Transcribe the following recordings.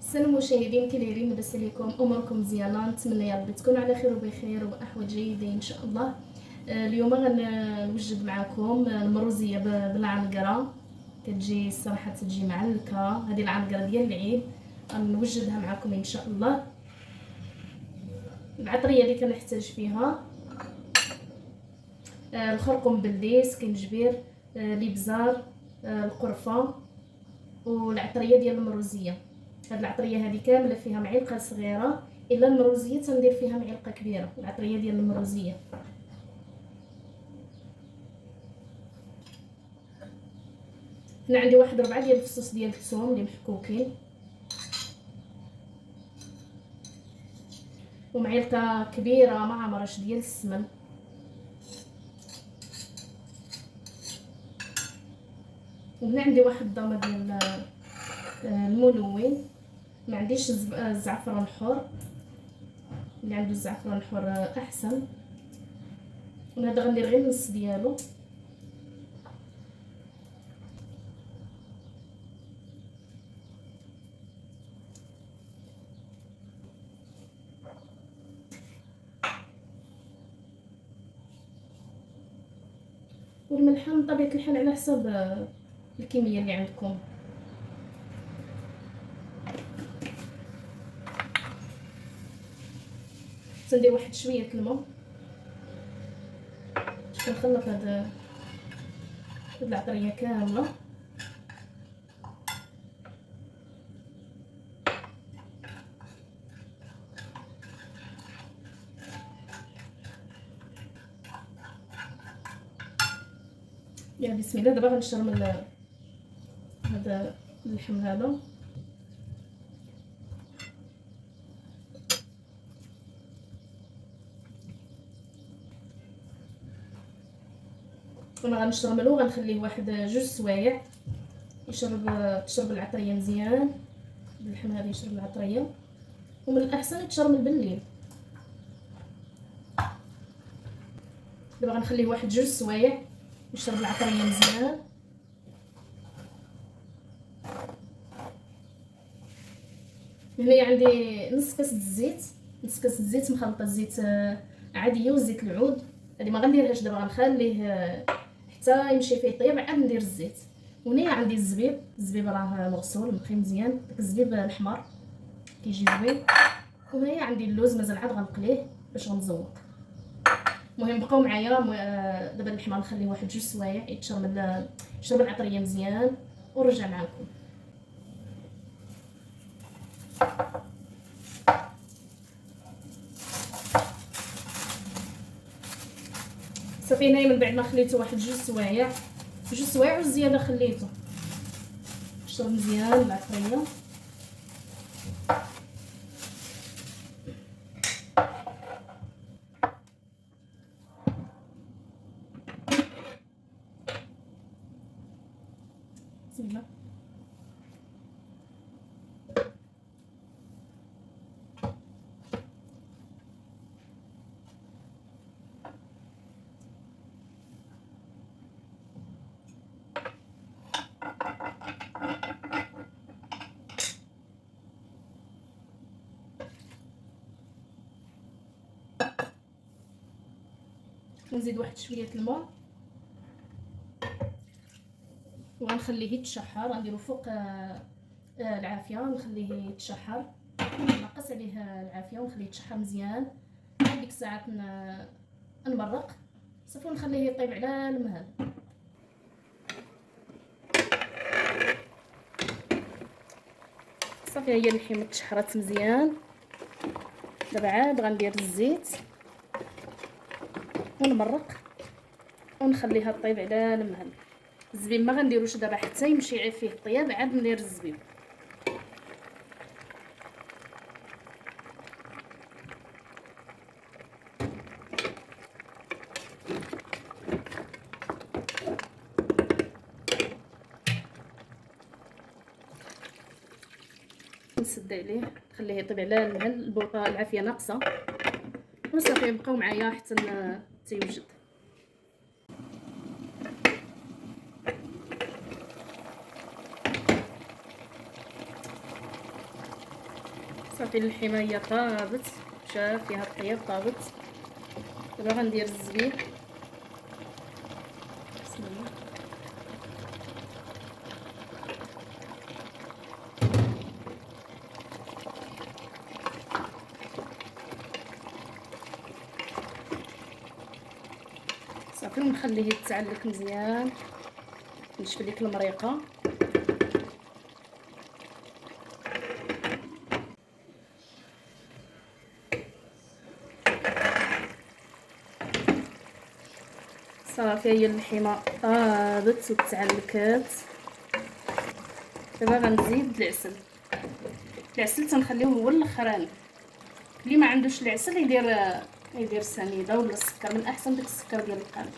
السلام مشاهدين كي دايرين؟ لاباس عليكم؟ اموركم مزيانه؟ نتمنى يا ربي تكونوا على خير وبخير واحوال جيده ان شاء الله. اليوم غنوجد معكم المروزيه بالعنقره. كتجي الصراحه تجي معلكه، هذه العنقره ديال العيد غنوجدها معكم ان شاء الله. العطريه اللي كنحتاج فيها الخرقوم بلديس، كنجبير، الابزار، القرفه، والعطريه ديال المروزيه. هاد العطريه هذه كامله فيها معلقه صغيره، الا المروزيه تندير فيها معلقه كبيره. العطريه ديال المروزيه هنا عندي واحد 4 ديال الفصوص ديال الثوم اللي محكوكين، ومعلقه كبيره مع مرش ديال السمن، وهنا عندي واحد الضامه ديال الملون. ما عنديش الزعفران الحر، اللي عنده الزعفران الحر احسن. وهذا غندير غير النص ديالو. والملح بطبيعه الحال على حساب الكميه اللي عندكم. تندير واحد شويه الماء باش نخلط هاد العطريه كامله. يا بسم الله. دابا غنشرم هذا اللحم هذا. وانا غنشرملو، غنخليه واحد 2 سوايع تشرب العطريه مزيان. اللحم هذا يشرب العطريه، ومن الاحسن يتشرمل بالليل. دابا غنخليه واحد 2 سوايع يشرب العطريه مزيان. هنايا عندي نص كاس الزيت، مخلطه الزيت عاديه وزيت العود. هذه ما غنديرهاش دابا، غنخليه حتى يمشي فيه طيب عاد ندير الزيت. وهنايا عندي الزبيب راه مغسول نقي مزيان، داك الزبيب الاحمر كيجي زوين. وهنايا عندي اللوز مازال عاد غنقليه باش غنزوق. المهم بقاو معايا. دابا اللحم غنخليه واحد 2 سوايع يشرب العطريه مزيان ونرجع معكم. صافي هنايا من بعد ما خليته واحد 2 سوايع والزياده خليته شرب مزيان العطريه. بسم الله. نزيد واحد شويه الماء وغنخليه يتشحر. غنديرو فوق العافيه، نخليه يتشحر، نقص عليه العافيه ونخليه يتشحر مزيان. ديك الساعه نمرق صافي ونخليه يطيب على المهل. صافي هي اللحمه تشحرات مزيان. دابا عاد غندير الزيت ونمرق ونخليها طيب على المهل. الزبيب ما غنديروش دابا حتى يمشي فيه الطياب عاد ندير الزبيب. نسد عليه نخليه يطيب على المهل. البوطه العافيه ناقصه وصافي بقاو معايا حتى تيوجد. صافي اللحمه هي طابت، شاف فيها الطياب طابت. دابا غندير الزبيب. بسم الله. صافي ونخليه يتعلق مزيان، نشف ديك المريقه. صافي هي اللحمه طابت وتعلكات. دابا غنزيد العسل. العسل تنخليوه هو الاخراني. اللي ما عندوش العسل يدير السنيده ولا السكر، من احسن داك السكر ديال القلب.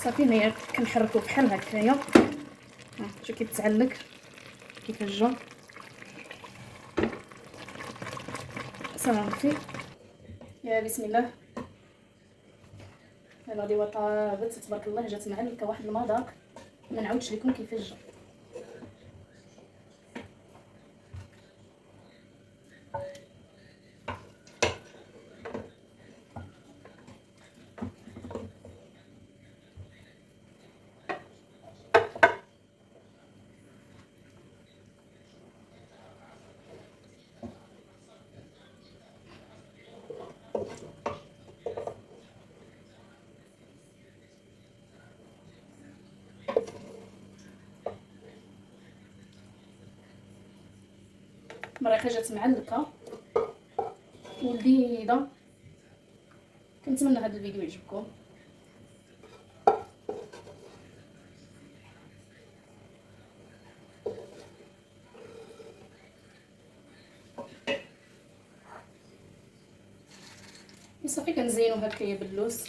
صافي هنايا كنحركو بحال هكايا. شوف كيتعلق كيفاش جا. صافي يا بسم الله. هذه طابت تبارك الله، جات معلكه واحد المذاق ما نعاودش لكم كيفاش جا. المريقه جات معلكه ولذيذه. كنتمنى هذا الفيديو يعجبكم. صافي كنزينو هكايا باللوز.